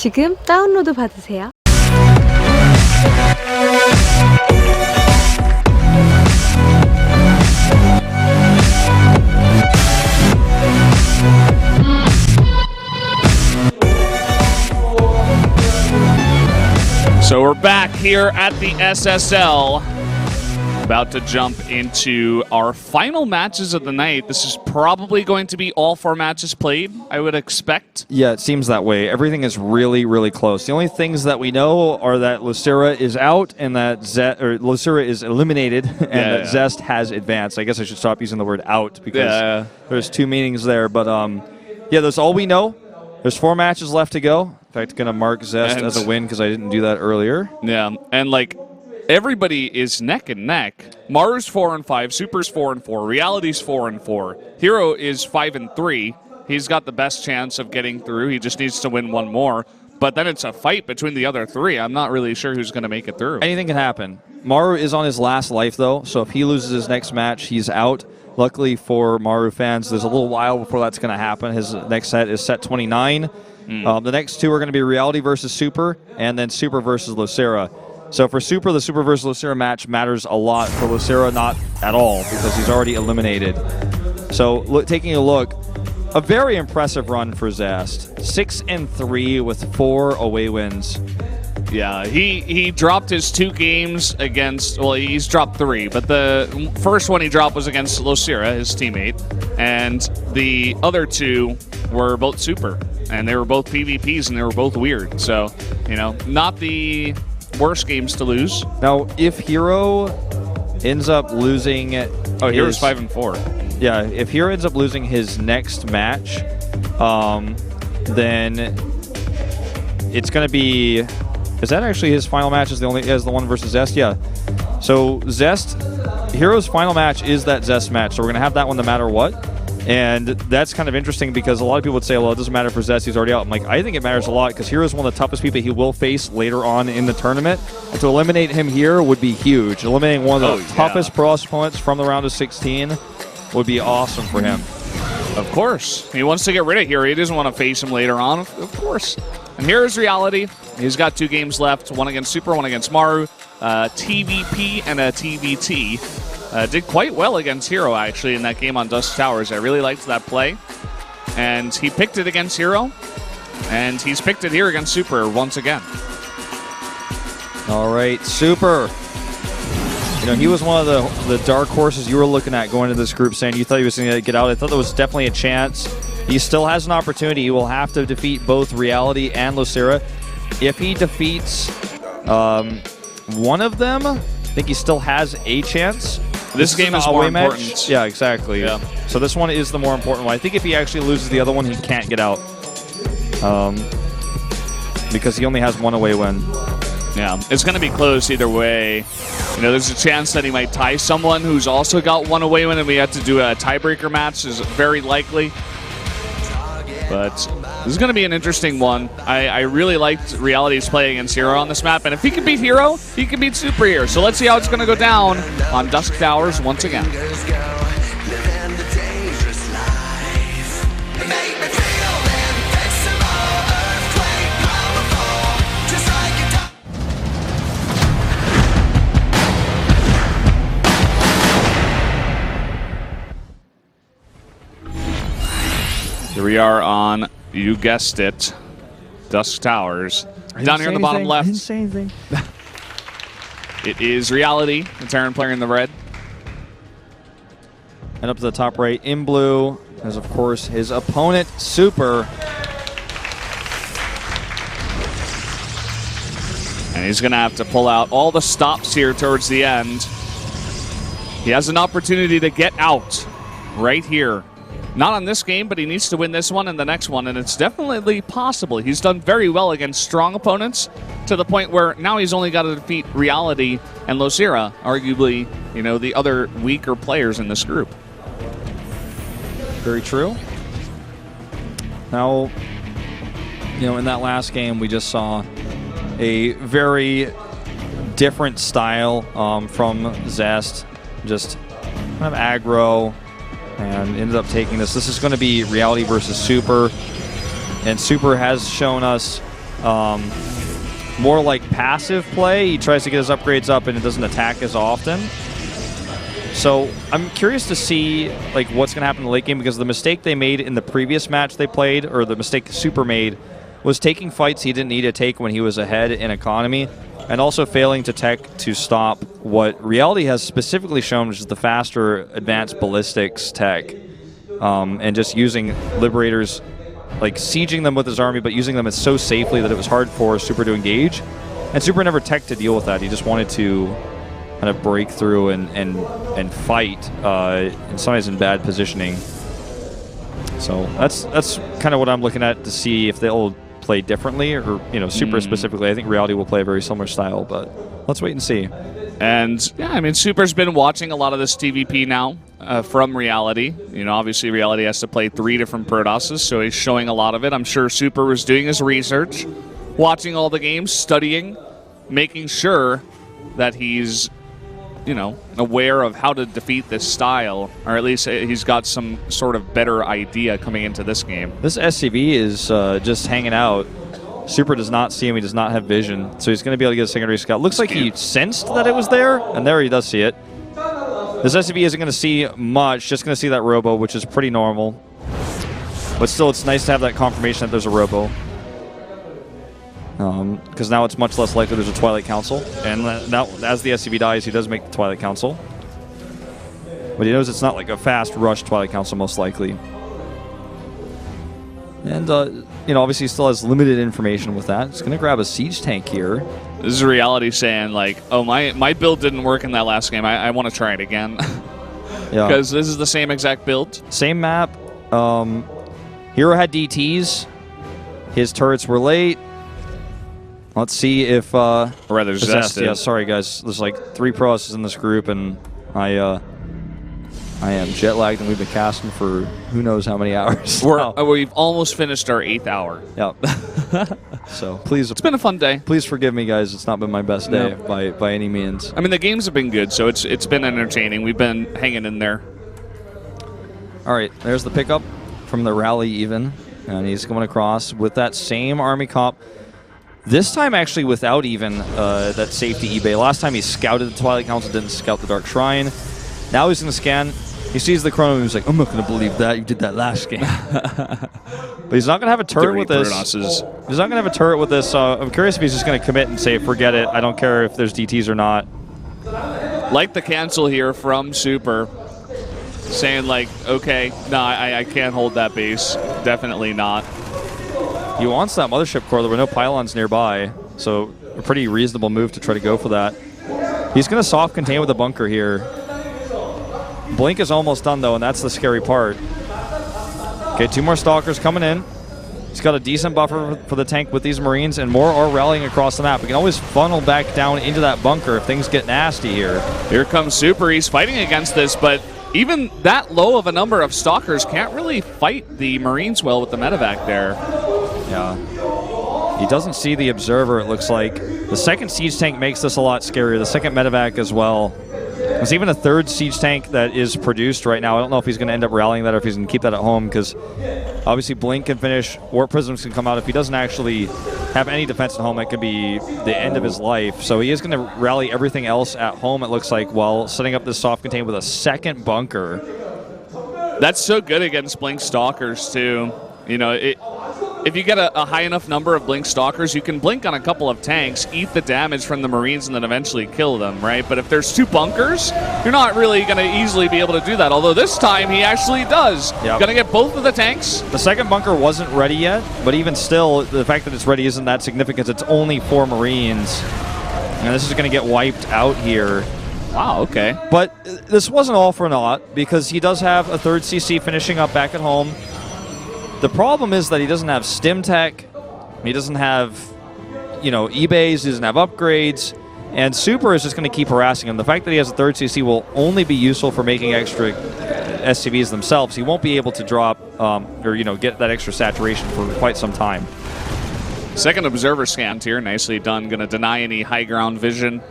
지금 다운로드 받으세요. So we're back here at the SSL, about to jump into our final matches of the night. This is probably going to be all 4 matches played, I would expect. Yeah, it seems that way. Everything is really, really close. The only things that we know are that Lucera is out and that Lucera is eliminated and that Zest has advanced. I guess I should stop using the word out because there's 2 meanings there. But yeah, that's all we know. There's 4 matches left to go. In fact, going to mark Zest as a win because I didn't do that earlier. Yeah, and like everybody is neck and neck. Maru's 4-5, Super's 4-4, Reality's 4-4, Hero is 5-3. He's got the best chance of getting through. He just needs to win 1 more. But then it's a fight between the other 3. I'm not really sure who's going to make it through. Anything can happen. Maru is on his last life, though, so if he loses his next match, he's out. Luckily for Maru fans, there's a little while before that's going to happen. His next set is set 29. The next 2 are going to be Reality versus Super, and then Super versus Lucera. So for Super, the Super versus Lucera match matters a lot. For Lucera, not at all, because he's already eliminated. So taking a look, a very impressive run for Zest. 6-3 with 4 away wins. Yeah, he dropped his 2 games against, well, he's dropped 3, but the first one he dropped was against Lucera, his teammate, and the other 2 were both Super, and they were both PvPs, and they were both weird. So, you know, not the worst games to lose. Now, if Hero ends up losing... Hero's 5-4. Yeah, if Hero ends up losing his next match, then it's going to be... Is that actually his final match? Is the one versus Zest? Yeah. So Zest, Hero's final match is that Zest match. So we're gonna have that one no matter what. And that's kind of interesting because a lot of people would say, well, it doesn't matter for Zest, he's already out. I'm like, I think it matters a lot because Hero's one of the toughest people he will face later on in the tournament. And to eliminate him here would be huge. Eliminating one of the toughest pro opponents from the round of 16 would be awesome for him. Of course. He wants to get rid of Hero. He doesn't want to face him later on. Of course. And here's Reality. He's got 2 games left, 1 against Super, 1 against Maru. TVP and a TVT. Did quite well against Hero, actually, in that game on Dusk Towers. I really liked that play. And he picked it against Hero. And he's picked it here against Super once again. All right, Super. You know, he was one of the dark horses you were looking at going into this group, saying you thought he was going to get out. I thought there was definitely a chance. He still has an opportunity. He will have to defeat both Reality and Lucera. If he defeats one of them, I think he still has a chance. This game is more important. Yeah, exactly. Yeah. So this one is the more important one. I think if he actually loses the other one, he can't get out. Because he only has 1 away win. Yeah, it's going to be close either way. You know, there's a chance that he might tie someone who's also got 1 away win, and we have to do a tiebreaker match. Is very likely. But this is going to be an interesting one. I really liked Reality's play against Hero on this map, and if he can beat Hero, he can beat Super here. So let's see how it's going to go down on Dusk Towers once again. Here we are on, you guessed it, Dusk Towers. Down here in the bottom left. I didn't say anything. It is Reality, the Terran player in the red. And up to the top right in blue is, of course, his opponent, Super. And he's going to have to pull out all the stops here towards the end. He has an opportunity to get out right here. Not on this game, but he needs to win this one and the next one, and it's definitely possible. He's done very well against strong opponents to the point where now he's only got to defeat Reality and Lucera, arguably, you know, the other weaker players in this group. Very true. Now, you know, in that last game, we just saw a very different style from Zest. Just kind of aggro, and ended up taking this. This is going to be Reality versus Super, and Super has shown us more like passive play. He tries to get his upgrades up and it doesn't attack as often. So I'm curious to see like what's going to happen in the late game, because the mistake they made in the previous match they played, or the mistake Super made, was taking fights he didn't need to take when he was ahead in economy, and also failing to tech to stop what Reality has specifically shown, which is the faster advanced ballistics tech, and just using Liberators, like sieging them with his army, but using them so safely that it was hard for Super to engage. And Super never tech to deal with that. He just wanted to kind of break through and fight, and sometimes in bad positioning. So that's kind of what I'm looking at to see if they'll play differently, or Super specifically. I think Reality will play a very similar style, but let's wait and see. And yeah, I mean, Super's been watching a lot of this TVP now from Reality. Obviously Reality has to play 3 different Protosses, so he's showing a lot of it. I'm sure Super was doing his research, watching all the games, studying, making sure that he's aware of how to defeat this style, or at least he's got some sort of better idea coming into this game. This SCV is just hanging out. Super does not see him. He does not have vision, so he's going to be able to get a secondary scout. Looks like he sensed that it was there, and there he does see it. This SCV isn't going to see much, just going to see that robo, which is pretty normal. But still, it's nice to have that confirmation that there's a robo. Because now it's much less likely there's a Twilight Council. And now, as the SCV dies, he does make the Twilight Council. But he knows it's not like a fast rush Twilight Council, most likely. And, obviously he still has limited information with that. He's going to grab a Siege Tank here. This is Reality saying, like, oh, my build didn't work in that last game. I want to try it again. Yeah. Because this is the same exact build. Same map. Hero had DTs. His turrets were late. Let's see if... or rather, Zest. Yeah, sorry, guys. There's like 3 pros in this group, and I am jet-lagged, and we've been casting for who knows how many hours. We've almost finished our 8th hour. Yep. So, please... It's been a fun day. Please forgive me, guys. It's not been my best day by any means. I mean, the games have been good, so it's been entertaining. We've been hanging in there. All right, there's the pickup from the rally even, and he's going across with that same army comp. This time, actually, without even that safety eBay. Last time he scouted the Twilight Council, didn't scout the Dark Shrine. Now he's going to scan. He sees the Chrono, and he's like, I'm not going to believe that. You did that last game. But he's not going to have a turret with this. He's not going to have a turret with this. I'm curious if he's just going to commit and say, forget it. I don't care if there's DTs or not. Like the cancel here from Super. Saying, like, okay, no, I can't hold that base. Definitely not. He wants that Mothership core. There were no pylons nearby, so a pretty reasonable move to try to go for that. He's going to soft contain with a bunker here. Blink is almost done, though, and that's the scary part. Okay, 2 more Stalkers coming in. He's got a decent buffer for the tank with these Marines, and more are rallying across the map. We can always funnel back down into that bunker if things get nasty here. Here comes Super. He's fighting against this, but even that low of a number of Stalkers can't really fight the Marines well with the medevac there. Yeah. He doesn't see the Observer, it looks like. The second Siege Tank makes this a lot scarier. The second medevac as well. There's even a 3rd Siege Tank that is produced right now. I don't know if he's going to end up rallying that or if he's going to keep that at home, because obviously Blink can finish, Warp Prisms can come out. If he doesn't actually have any defense at home, it could be the end of his life. So he is going to rally everything else at home, it looks like, while setting up this soft contain with a second bunker. That's so good against Blink Stalkers, too. If you get a high enough number of Blink Stalkers, you can blink on a couple of tanks, eat the damage from the Marines, and then eventually kill them, right? But if there's 2 bunkers, you're not really going to easily be able to do that. Although this time, he actually does. Yep. Going to get both of the tanks. The second bunker wasn't ready yet, but even still, the fact that it's ready isn't that significant. It's only 4 Marines. And this is going to get wiped out here. Wow, okay. But this wasn't all for naught, because he does have a 3rd CC finishing up back at home. The problem is that he doesn't have stim tech, he doesn't have, eBays, he doesn't have upgrades, and Super is just going to keep harassing him. The fact that he has a 3rd CC will only be useful for making extra SCVs themselves. He won't be able to drop, get that extra saturation for quite some time. Second Observer scanned here, nicely done. Going to deny any high ground vision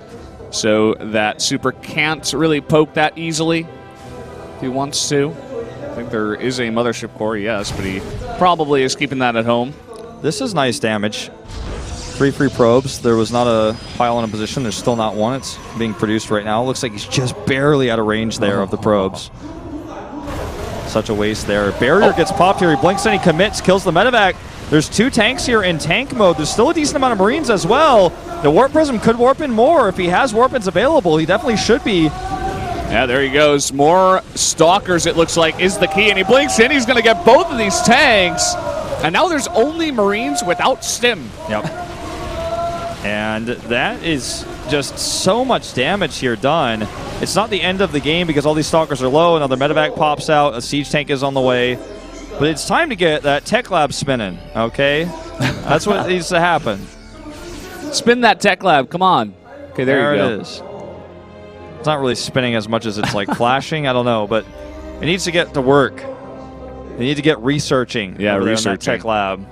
so that Super can't really poke that easily if he wants to. I think there is a Mothership core, yes, but he probably is keeping that at home. This is nice damage. 3 free probes. There was not a pile in position. There's still not one. It's being produced right now. Looks like he's just barely out of range there of the probes. Such a waste there. Barrier gets popped here. He blinks and he commits, kills the medevac. There's 2 tanks here in tank mode. There's still a decent amount of Marines as well. The Warp Prism could warp in more. If he has Warp-ins available, he definitely should be. Yeah, there he goes. More Stalkers, it looks like, is the key. And he blinks in. He's going to get both of these tanks. And now there's only Marines without Stim. Yep. And that is just so much damage here done. It's not the end of the game because all these Stalkers are low. Another medevac pops out. A siege tank is on the way. But it's time to get that tech lab spinning, okay? That's what needs to happen. Spin that tech lab. Come on. Okay, there you go. It is. It's not really spinning as much as it's like flashing. I don't know, but it needs to get to work. They need to get researching. Yeah, over there in researching. that tech lab.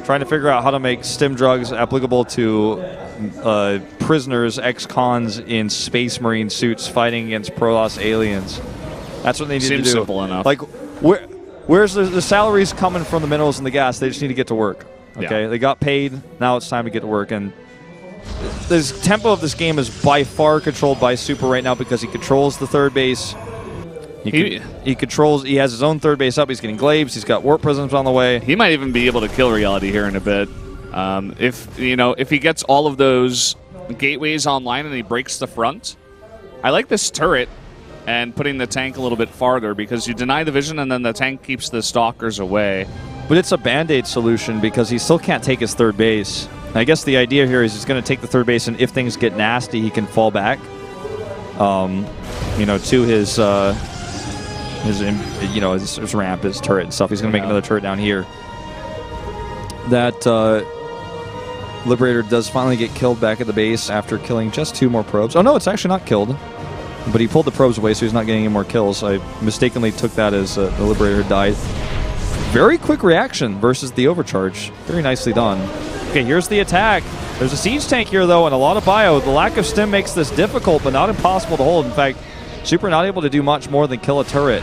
Trying to figure out how to make stim drugs applicable to prisoners, ex-cons in Space Marine suits fighting against Protoss aliens. That's what they need to do. Seems simple enough. Like, where's the salaries coming from the minerals and the gas? They just need to get to work. Okay, They got paid. Now it's time to get to work. And the tempo of this game is by far controlled by Super right now because he controls the third base. He controls. He has his own third base up. He's getting glaives. He's got warp prisms on the way. He might even be able to kill Reality here in a bit. If he gets all of those gateways online and he breaks the front. I like this turret and putting the tank a little bit farther because you deny the vision and then the tank keeps the Stalkers away. But it's a Band-Aid solution because he still can't take his third base. And I guess the idea here is he's going to take the third base, and if things get nasty, he can fall back. To his ramp, his turret and stuff. He's going to make another turret down here. That Liberator does finally get killed back at the base after killing just 2 more probes. Oh no, it's actually not killed. But he pulled the probes away, so he's not getting any more kills. I mistakenly took that as the Liberator died. Very quick reaction versus the overcharge. Very nicely done. Okay, here's the attack. There's a siege tank here, though, and a lot of bio. The lack of stim makes this difficult, but not impossible to hold. In fact, Super not able to do much more than kill a turret.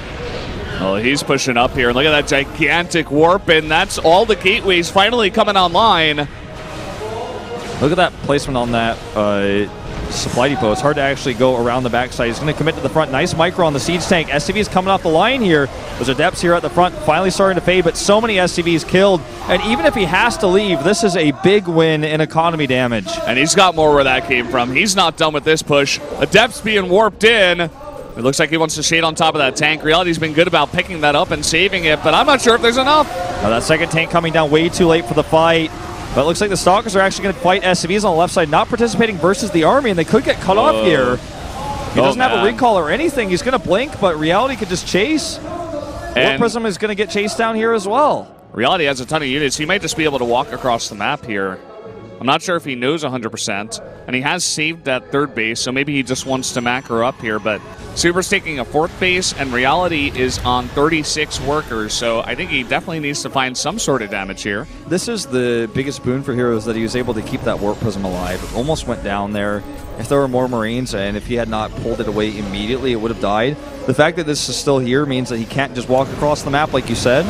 Oh, he's pushing up here. Look at that gigantic warp, and that's all the gateways finally coming online. Look at that placement on that supply depot. It's hard to actually go around the backside. He's going to commit to the front. Nice micro on the siege tank. SCV is coming off the line here. There's Adepts here at the front, finally starting to fade, but so many SCVs killed. And even if he has to leave, this is a big win in economy damage. And he's got more where that came from. He's not done with this push. Adepts being warped in. It looks like he wants to shade on top of that tank. Reality's been good about picking that up and saving it, but I'm not sure if there's enough. Now that second tank coming down way too late for the fight. But it looks like the Stalkers are actually going to fight SCVs on the left side, not participating versus the Army, and they could get cut off here. He doesn't have a recall or anything. He's going to blink, but Reality could just chase. Warp Prism is going to get chased down here as well. Reality has a ton of units. He might just be able to walk across the map here. I'm not sure if he knows 100%, and he has saved that third base, so maybe he just wants to macro up here, but Super's taking a 4th base, and Reality is on 36 workers, so I think he definitely needs to find some sort of damage here. This is the biggest boon for Heroes, that he was able to keep that Warp Prism alive. It almost went down there. If there were more Marines, and if he had not pulled it away immediately, it would have died. The fact that this is still here means that he can't just walk across the map like you said.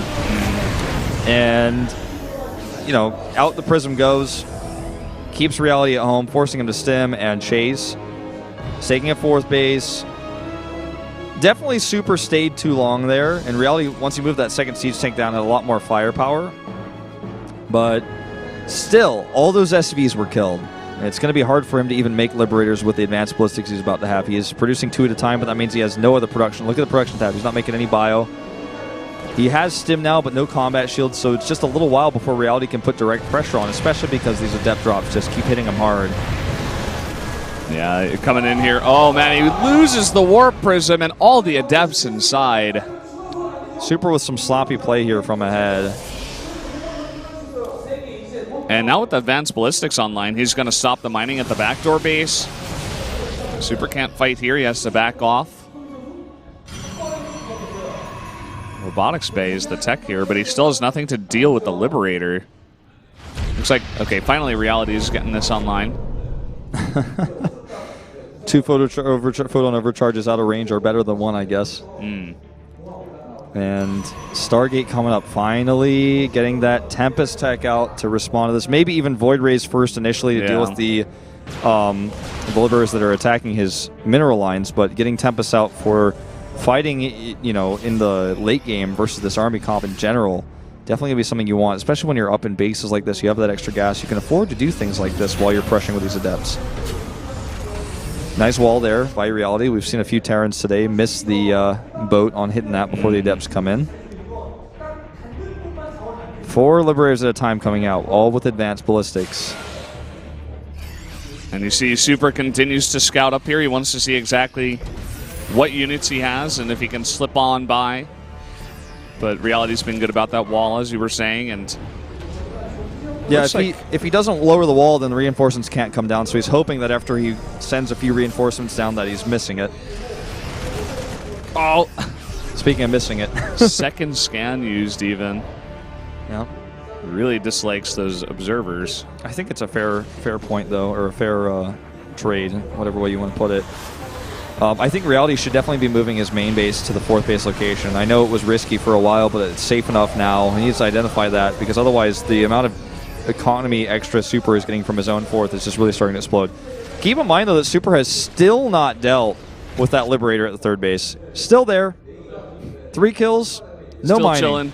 And, out the Prism goes. Keeps Reality at home, forcing him to stim and chase. He's taking a 4th base. Definitely Super stayed too long there. In Reality, once he moved that second siege tank down, had a lot more firepower. But still, all those SCVs were killed. It's going to be hard for him to even make Liberators with the advanced ballistics he's about to have. He is producing 2 at a time, but that means he has no other production. Look at the production tab. He's not making any bio. He has stim now, but no combat shield, so it's just a little while before Reality can put direct pressure on, especially because these Adept drops just keep hitting him hard. Yeah, coming in here. Oh, man, he loses the Warp Prism and all the Adepts inside. Super with some sloppy play here from ahead. And now with the advanced ballistics online, he's going to stop the mining at the backdoor base. Super can't fight here. He has to back off. Robotics Bay is the tech here, but he still has nothing to deal with the Liberator. Looks like, okay, finally Reality is getting this online. 2 photon overcharges out of range are better than 1, I guess. And Stargate coming up, finally getting that Tempest tech out to respond to this. Maybe even Void Rays first initially to deal with the Volibears that are attacking his mineral lines, but getting Tempest out for fighting, you know, in the late game versus this army comp in general, definitely going to be something you want, especially when you're up in bases like this. You have that extra gas. You can afford to do things like this while you're pressuring with these Adepts. Nice wall there by Reality. We've seen a few Terrans today miss the boat on hitting that before the Adepts come in. 4 Liberators at a time coming out, all with advanced ballistics. And you see Super continues to scout up here. He wants to see exactly what units he has and if he can slip on by. But Reality's been good about that wall, as you were saying, and yeah, if he doesn't lower the wall, then the reinforcements can't come down. So he's hoping that after he sends a few reinforcements down that he's missing it. Oh, speaking of missing it. Second scan used even. Yeah. Really dislikes those observers. I think it's a fair point, though, or a fair trade, whatever way you want to put it. I think Reality should definitely be moving his main base to the 4th base location. I know it was risky for a while, but it's safe enough now. He needs to identify that, because otherwise the amount of economy extra Super is getting from his own 4th is just really starting to explode. Keep in mind, though, that Super has still not dealt with that Liberator at the 3rd base. Still there. 3 kills, no still mining. Chilling.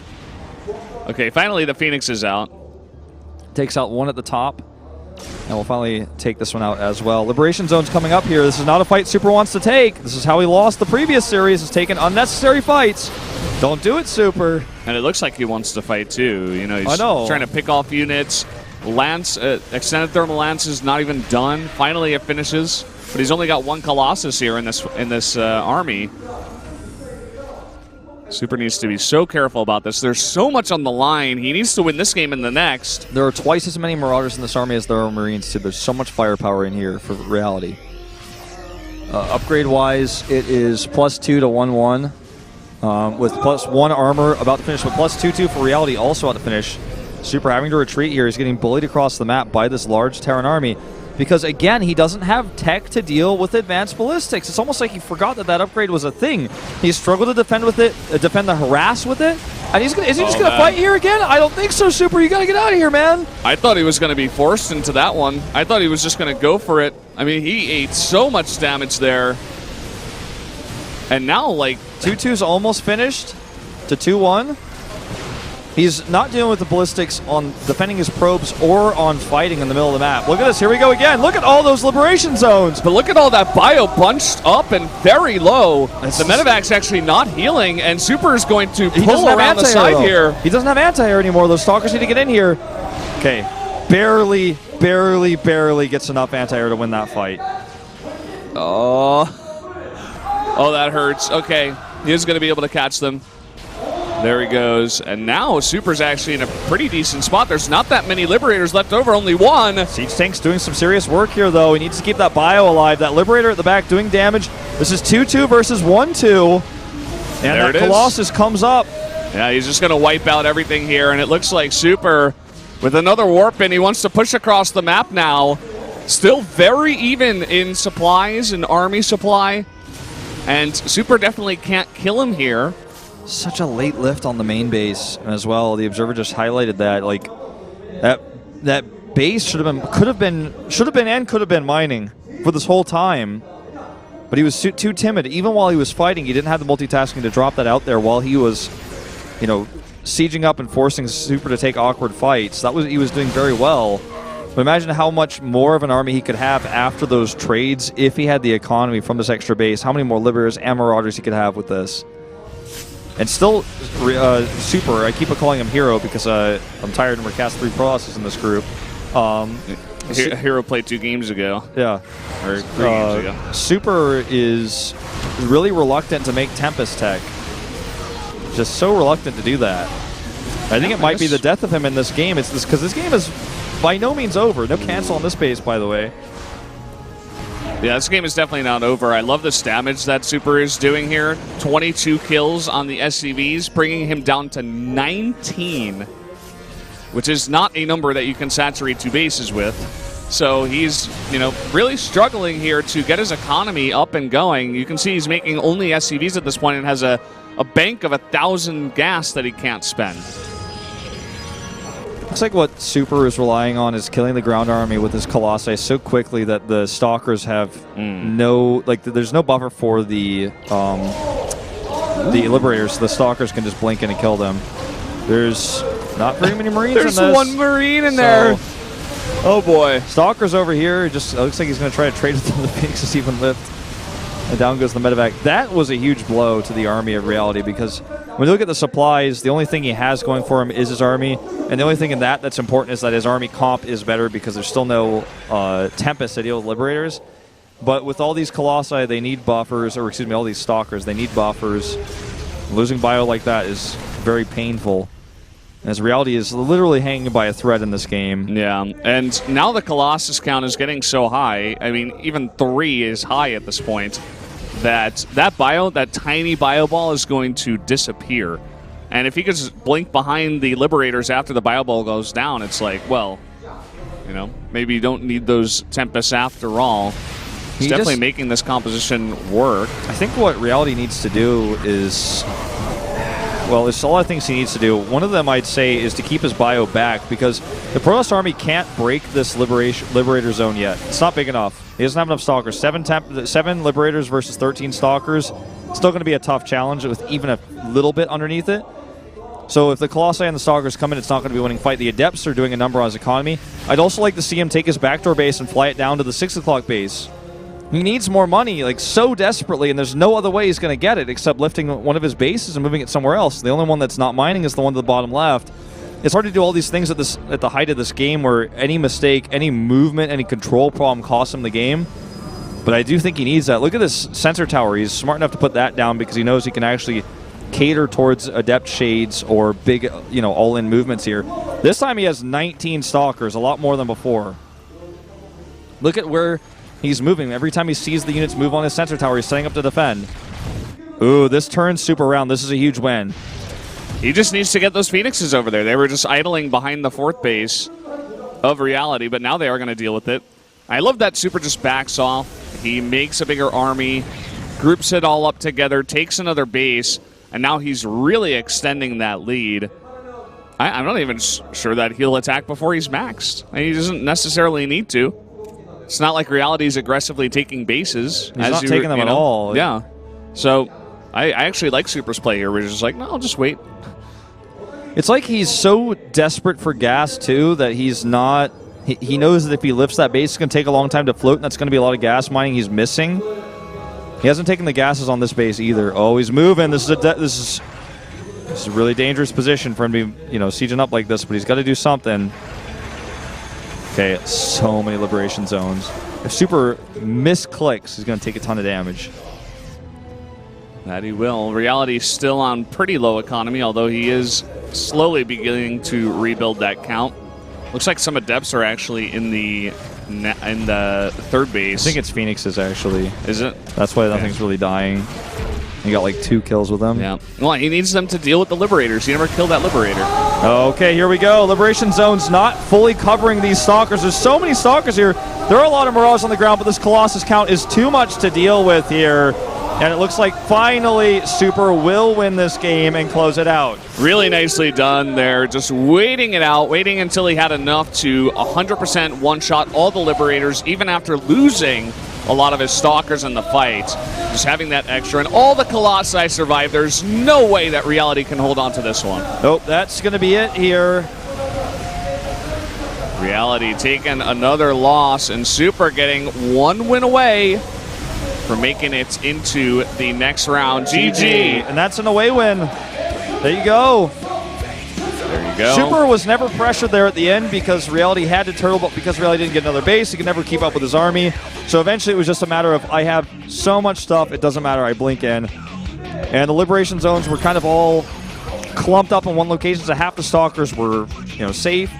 Okay, finally the Phoenix is out. Takes out 1 at the top. And we'll finally take this one out as well. Liberation Zone's coming up here. This is not a fight Super wants to take. This is how he lost the previous series, is taking unnecessary fights. Don't do it, Super. And it looks like he wants to fight too. You know, he's I know. trying to pick off units. Lance, extended thermal lance is not even done. Finally, it finishes, but he's only got 1 Colossus here in this army. Super needs to be so careful about this. There's so much on the line. He needs to win this game and the next. There are twice as many Marauders in this army as there are Marines, too. There's so much firepower in here for Reality. Upgrade-wise, it is +2 to 1-1. With +1 armor, about to finish with +2-2 for Reality, also about to finish. Super having to retreat here. He's getting bullied across the map by this large Terran army because, again, he doesn't have tech to deal with advanced ballistics. It's almost like he forgot that upgrade was a thing. He struggled to defend with it, defend the harass with it. And is he just going to fight here again? I don't think so, Super. You got to get out of here, man. I thought he was going to be forced into that one. I thought he was just going to go for it. I mean, he ate so much damage there. And now, like... 2-2's almost finished to 2-1. He's not dealing with the ballistics on defending his probes or on fighting in the middle of the map. Look at this. Here we go again. Look at all those liberation zones. But look at all that bio bunched up and very low. The medevac's actually not healing, and Super is going to pull around the side here. He doesn't have anti-air anymore. Those stalkers need to get in here. Okay. Barely gets enough anti-air to win that fight. Oh, that hurts. Okay. He is going to be able to catch them. There he goes. And now Super's actually in a pretty decent spot. There's not that many Liberators left over, only 1. Siege Tank's doing some serious work here, though. He needs to keep that bio alive. That Liberator at the back doing damage. This is 2-2 versus 1-2. And that Colossus comes up. Yeah, he's just going to wipe out everything here. And it looks like Super, with another warp in, he wants to push across the map now. Still very even in supplies and army supply. And Super definitely can't kill him here. Such a late lift on the main base as well. The observer just highlighted that. Like that base should have been mining for this whole time. But he was too timid. Even while he was fighting, he didn't have the multitasking to drop that out there while he was, you know, sieging up and forcing Super to take awkward fights. He was doing very well. But imagine how much more of an army he could have after those trades if he had the economy from this extra base. How many more Liberators and Marauders he could have with this. And still, Super, I keep calling him Hero because I'm tired and we're cast 3 Colossus in this group. Hero played 2 games ago. Yeah. Or 3 games ago. Super is really reluctant to make Tempest tech. Just so reluctant to do that. I think it might be the death of him in this game. It's because this game is by no means over. No cancel on this base, by the way. Yeah, this game is definitely not over. I love this damage that Super is doing here. 22 kills on the SCVs, bringing him down to 19, which is not a number that you can saturate 2 bases with. So he's, you know, really struggling here to get his economy up and going. You can see he's making only SCVs at this point and has a a bank of 1,000 gas that he can't spend. Looks like what Super is relying on is killing the ground army with his Colossi so quickly that the Stalkers have no, like, there's no buffer for the Liberators. So the Stalkers can just blink in and kill them. There's not very many Marines in this. There's one Marine in there. Oh boy. Stalker's over here. Just looks like he's going to try to trade with the Phoenix's even lift. And down goes the medevac. That was a huge blow to the army of Reality because when you look at the supplies, the only thing he has going for him is his army. And the only thing in that's important is that his army comp is better because there's still no Tempest to deal with Liberators. But with all these Colossi, they need buffers, or excuse me, all these Stalkers, they need buffers. Losing bio like that is very painful. As Reality is literally hanging by a thread in this game. Yeah, and now the Colossus count is getting so high. I mean, even 3 is high at this point. That tiny bio ball is going to disappear. And if he could just blink behind the Liberators after the bio ball goes down, it's like, well, you know, maybe you don't need those Tempests after all. He's definitely making this composition work. I think what Reality needs to do is... Well, there's a lot of things he needs to do. One of them, I'd say, is to keep his bio back because the Protoss army can't break this Liberator zone yet. It's not big enough. He doesn't have enough Stalkers. 7 Liberators versus 13 Stalkers. It's still going to be a tough challenge with even a little bit underneath it. So if the Colossi and the Stalkers come in, it's not going to be a winning fight. The Adepts are doing a number on his economy. I'd also like to see him take his backdoor base and fly it down to the 6 o'clock base. He needs more money, like, so desperately, and there's no other way he's going to get it except lifting one of his bases and moving it somewhere else. The only one that's not mining is the one to the bottom left. It's hard to do all these things at the height of this game where any mistake, any movement, any control problem costs him the game. But I do think he needs that. Look at this sensor tower. He's smart enough to put that down because he knows he can actually cater towards Adept Shades or big, you know, all-in movements here. This time he has 19 Stalkers, a lot more than before. Look at where... he's moving. Every time he sees the units move on his sensor tower, he's setting up to defend. Ooh, this turns Super around. This is a huge win. He just needs to get those Phoenixes over there. They were just idling behind the 4th base of Reality, but now they are going to deal with it. I love that Super just backs off. He makes a bigger army, groups it all up together, takes another base, and now he's really extending that lead. I'm not even sure that he'll attack before he's maxed. He doesn't necessarily need to. It's not like Reality's aggressively taking bases. He's not taking them at all. Yeah. So I actually like Super's play here. We're just like, no, I'll just wait. It's like he's so desperate for gas, too, that he's not... He knows that if he lifts that base, it's going to take a long time to float, and that's going to be a lot of gas mining he's missing. He hasn't taken the gases on this base either. Oh, he's moving. This is a really dangerous position for him to be, you know, sieging up like this, but he's got to do something. Okay, so many liberation zones. If Super misclicks, he's going to take a ton of damage. That he will. Reality's still on pretty low economy, although he is slowly beginning to rebuild that count. Looks like some Adepts are actually in the 3rd base. I think it's Phoenixes, actually. Is it? That's why nothing's really dying. He got like 2 kills with them. Yeah. Well, he needs them to deal with the Liberators. He never killed that Liberator. Okay, here we go. Liberation zone's not fully covering these Stalkers. There's so many Stalkers here. There are a lot of Mirage on the ground, but this Colossus count is too much to deal with here. And it looks like finally Super will win this game and close it out. Really nicely done there. Just waiting it out, waiting until he had enough to 100% one-shot all the Liberators, even after losing a lot of his Stalkers in the fight. Just having that extra. And all the Colossi survive. There's no way that Reality can hold on to this one. Nope, that's going to be it here. Reality taking another loss, and Super getting 1 win away from making it into the next round. GG. And that's an away win. There you go. There you go. Super was never pressured there at the end because Reality had to turtle, but because Reality didn't get another base, he could never keep up with his army. So eventually it was just a matter of, I have so much stuff, it doesn't matter, I blink in. And the liberation zones were kind of all clumped up in one location, so half the Stalkers were, you know, safe.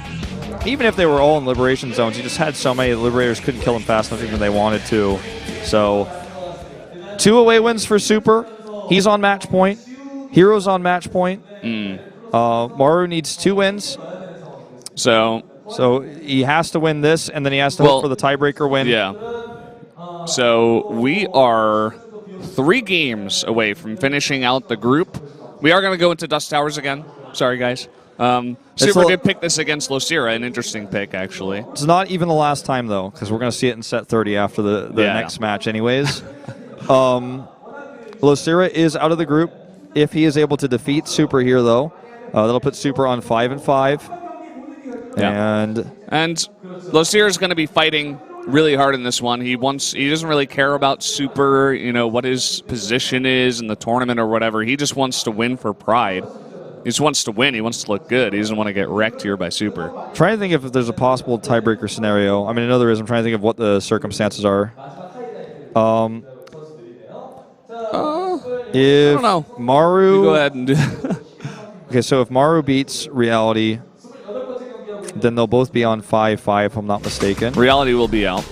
Even if they were all in liberation zones, you just had so many, the Liberators couldn't kill them fast enough even if they wanted to. So 2 away wins for Super. He's on match point. Hero's on match point. Maru needs 2 wins. So he has to win this, and then he has to hope for the tiebreaker win. Yeah. So we are 3 games away from finishing out the group. We are going to go into Dusk Towers again. Sorry, guys. Super did pick this against Losira, an interesting pick, actually. It's not even the last time, though, because we're going to see it in set 30 after the next match anyways. Losira is out of the group. If he is able to defeat Super here, though, that'll put Super on 5-5. Yeah. And Losira is going to be fighting really hard in this one. He doesn't really care about Super, what his position is in the tournament or whatever. He just wants to win for pride. He just wants to win. He wants to look good. He doesn't want to get wrecked here by Super. Trying to think if there's a possible tiebreaker scenario. I mean, I know there is. I'm trying to think of what the circumstances are. I don't know. Maru... You go ahead and do Okay, so if Maru beats Reality, then they'll both be on 5-5, if I'm not mistaken. Reality will be out.